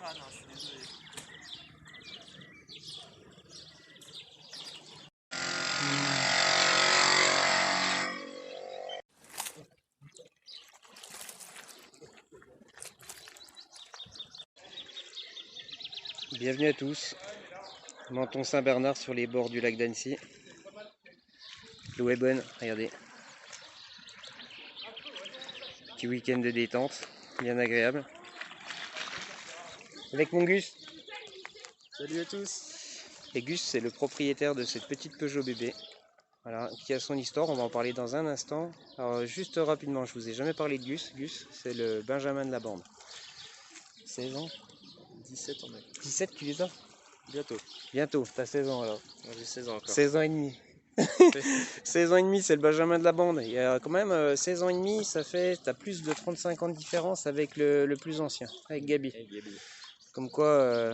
crâne, hein, je suis désolé. Bienvenue à tous, Menton Saint-Bernard sur les bords du lac d'Annecy. L'eau est bonne, regardez. Petit week-end de détente, bien agréable. Avec mon Gus. Salut à tous. Et Gus, c'est le propriétaire de cette petite Peugeot bébé. Voilà, qui a son histoire, on va en parler dans un instant. Alors juste rapidement, je vous ai jamais parlé de Gus. Gus, c'est le Benjamin de la bande. 16 ans 17 en mai. 17 tu les as? Bientôt. Bientôt, t'as 16 ans alors. J'ai 16 ans encore. 16 ans et demi. 16 ans et demi, c'est le Benjamin de la bande. Il y a quand même 16 ans et demi, ça fait, t'as plus de 35 ans de différence avec le plus ancien, avec Gabi. Comme quoi,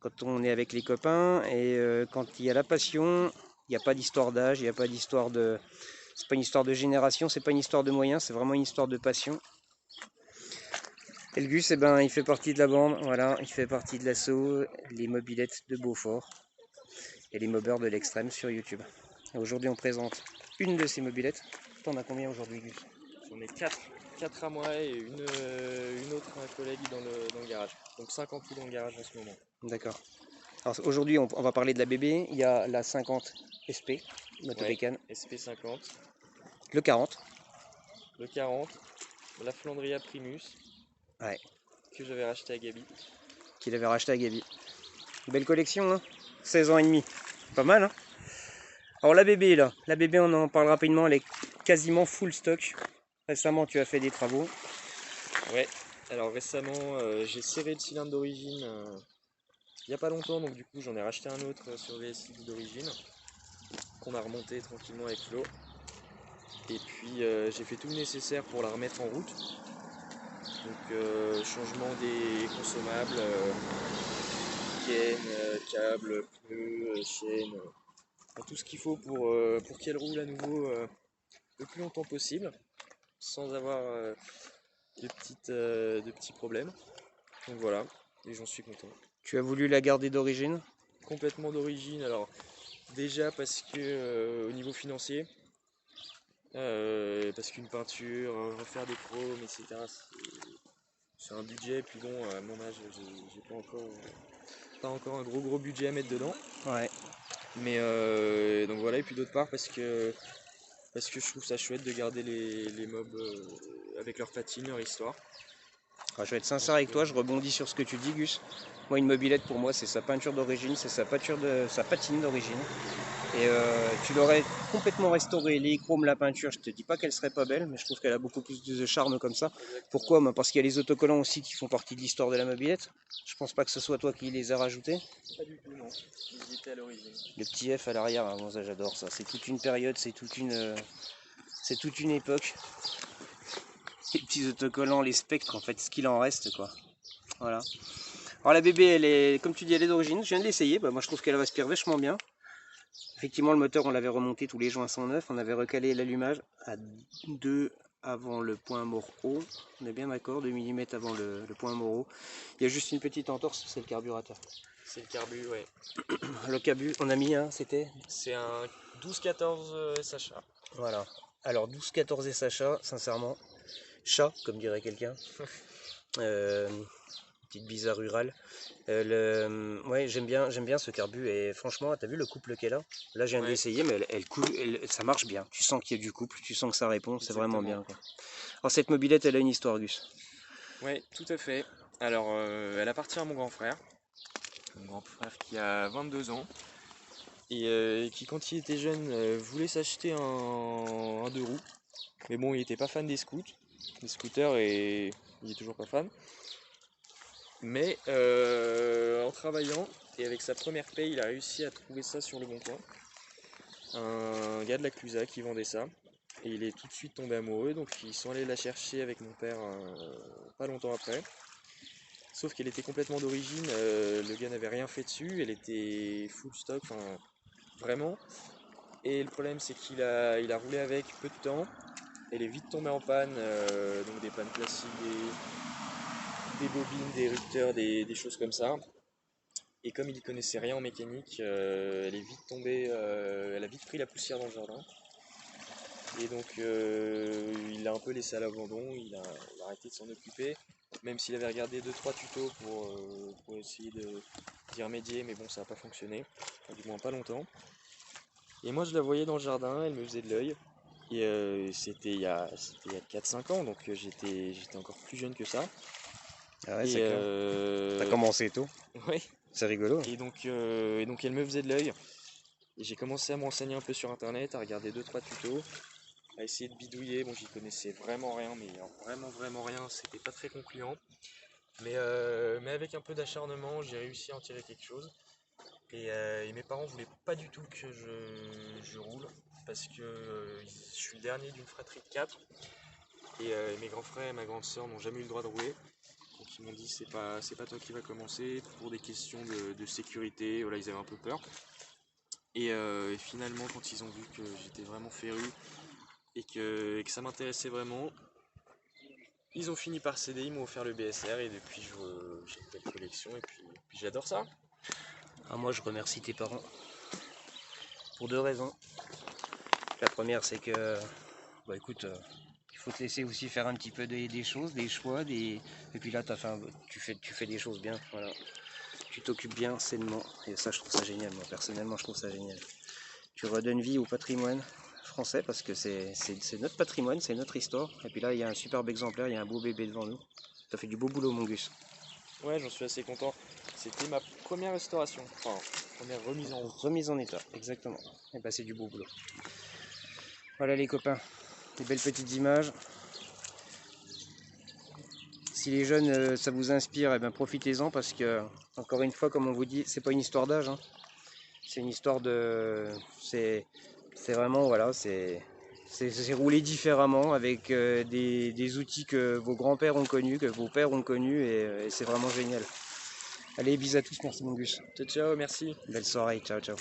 quand on est avec les copains et quand il y a la passion, il n'y a pas d'histoire d'âge, il n'y a pas d'histoire de... C'est pas une histoire de génération, c'est pas une histoire de moyens, c'est vraiment une histoire de passion. Et le Gus, eh ben, il fait partie de la bande, voilà, il fait partie de l'assaut, les mobilettes de Beaufort et les mobeurs de l'extrême sur YouTube. Aujourd'hui, on présente une de ces mobilettes. T'en as combien aujourd'hui, Gus? J'en ai 4. 4 à moi et une autre à un collègue dans le garage. Donc 5 en tout dans le garage en ce moment. D'accord. Alors aujourd'hui, on va parler de la bébé. Il y a la 50 SP, Motobécane. Ouais, SP50. Le 40. Le 40. La Flandria Primus. Ouais. Que j'avais racheté à Gabi. Qu'il avait racheté à Gabi. Belle collection, hein. 16 ans et demi. Pas mal, hein. Alors la bébé, là. La bébé, on en parle rapidement. Elle est quasiment full stock. Récemment, tu as fait des travaux. Ouais. Alors récemment, j'ai serré le cylindre d'origine il n'y a pas longtemps. Donc du coup, j'en ai racheté un autre sur VSI d'origine. Qu'on a remonté tranquillement avec Flo. Et puis j'ai fait tout le nécessaire pour la remettre en route. Donc changement des consommables, gaine, câble, pneus, chaîne, tout ce qu'il faut pour qu'elle roule à nouveau le plus longtemps possible, sans avoir de petits problèmes. Donc voilà, et j'en suis content. Tu as voulu la garder d'origine? Complètement d'origine, alors déjà parce que au niveau financier, parce qu'une peinture, refaire des chromes, etc. C'est un budget, puis bon, à mon âge, j'ai pas encore un gros budget à mettre dedans. Ouais. Mais donc voilà, et puis d'autre part parce que je trouve ça chouette de garder les mobs avec leur patine, leur histoire. Alors, je vais être sincère avec toi, je rebondis sur ce que tu dis, Gus. Moi, une mobilette, pour moi, c'est sa peinture d'origine, c'est sa patine d'origine. Et tu l'aurais complètement restaurée, les chromes, la peinture, je te dis pas qu'elle serait pas belle, mais je trouve qu'elle a beaucoup plus de charme comme ça. Pourquoi? Parce qu'il y a les autocollants aussi qui font partie de l'histoire de la mobilette. Je pense pas que ce soit toi qui les as rajoutés. Pas du tout, non. Ils étaient à l'origine. Le petit F à l'arrière, hein, bon, ça j'adore ça. C'est toute une période, c'est toute une époque. Les petits autocollants, les spectres, en fait, ce qu'il en reste, quoi. Voilà. Alors la bébé, elle est, comme tu dis, elle est d'origine. Je viens de l'essayer. Bah, moi, je trouve qu'elle respire vachement bien. Effectivement, le moteur, on l'avait remonté, tous les joints sont neufs. On avait recalé l'allumage à 2 avant le point mort haut. On est bien d'accord, 2 mm avant le point mort haut. Il y a juste une petite entorse, c'est le carburateur. C'est le carbu, ouais. Le carbu, on a mis un, c'était? C'est un 12-14 SHA. Voilà. Alors 12-14 SHA, sincèrement. Chat, comme dirait quelqu'un. Petite bizarre rurale. Ouais, j'aime bien ce carbu et franchement, t'as vu le couple qu'elle a? Là, je viens d'essayer, mais ça marche bien. Tu sens qu'il y a du couple, tu sens que ça répond, c'est vraiment bien, quoi. Alors cette mobilette, elle a une histoire, Gus. Ouais, tout à fait. Alors, elle appartient à mon grand frère. Mon grand frère qui a 22 ans. Et qui, quand il était jeune, voulait s'acheter un 2 roues. Mais bon, il était pas fan des scooters, et il est toujours pas fan. Mais en travaillant et avec sa première paye, il a réussi à trouver ça sur le bon coin. Un gars de la Clusa qui vendait ça. Et il est tout de suite tombé amoureux, donc ils sont allés la chercher avec mon père pas longtemps après. Sauf qu'elle était complètement d'origine, le gars n'avait rien fait dessus, elle était full stock, enfin vraiment. Et le problème c'est qu'il a roulé avec peu de temps, elle est vite tombée en panne, donc des pannes classiques, des bobines, des rupteurs, des choses comme ça. Et comme il y connaissait rien en mécanique, elle est vite tombée, elle a vite pris la poussière dans le jardin. Et donc il l'a un peu laissé à l'abandon, il a arrêté de s'en occuper, même s'il avait regardé 2-3 tutos pour essayer d'y remédier, mais bon ça n'a pas fonctionné, enfin, du moins pas longtemps. Et moi je la voyais dans le jardin, elle me faisait de l'œil, et c'était il y a 4-5 ans, donc j'étais encore plus jeune que ça. Ah ouais, Et c'est clair. T'as commencé tôt, ouais, c'est rigolo. et donc elle me faisait de l'œil, et j'ai commencé à me renseigner un peu sur internet, à regarder 2-3 tutos, à essayer de bidouiller. Bon, j'y connaissais vraiment rien, mais alors vraiment rien, c'était pas très concluant. Mais avec un peu d'acharnement, j'ai réussi à en tirer quelque chose. Et mes parents voulaient pas du tout que je roule, parce que je suis le dernier d'une fratrie de 4. Et mes grands frères et ma grande sœur n'ont jamais eu le droit de rouler. Donc ils m'ont dit c'est pas toi qui va commencer, pour des questions de sécurité. Voilà, ils avaient un peu peur. Et finalement, quand ils ont vu que j'étais vraiment féru et que ça m'intéressait vraiment, ils ont fini par céder, ils m'ont offert le BSR et depuis j'ai une belle collection et puis j'adore ça. Ah, moi, je remercie tes parents pour 2 raisons. La première, c'est que, bah écoute, il faut te laisser aussi faire un petit peu des choses, des choix, et puis là, tu fais des choses bien, voilà. Tu t'occupes bien sainement, et ça, je trouve ça génial. Moi, personnellement, je trouve ça génial. Tu redonnes vie au patrimoine français parce que c'est notre patrimoine, c'est notre histoire. Et puis là, il y a un superbe exemplaire, il y a un beau bébé devant nous. T'as fait du beau boulot, mon Gus. Ouais, j'en suis assez content. C'était ma première restauration, enfin première remise en route. Remise en état, exactement. Et bah, c'est du beau boulot. Voilà les copains, des belles petites images. Si les jeunes, ça vous inspire, eh ben, profitez-en parce que, encore une fois, comme on vous dit, c'est pas une histoire d'âge. Hein. C'est une histoire de... C'est vraiment, voilà, c'est roulé différemment avec des outils que vos grands-pères ont connus, que vos pères ont connus, et c'est vraiment génial. Allez, bisous à tous, merci mon Gus. Ciao, ciao, merci. Belle soirée, ciao, ciao.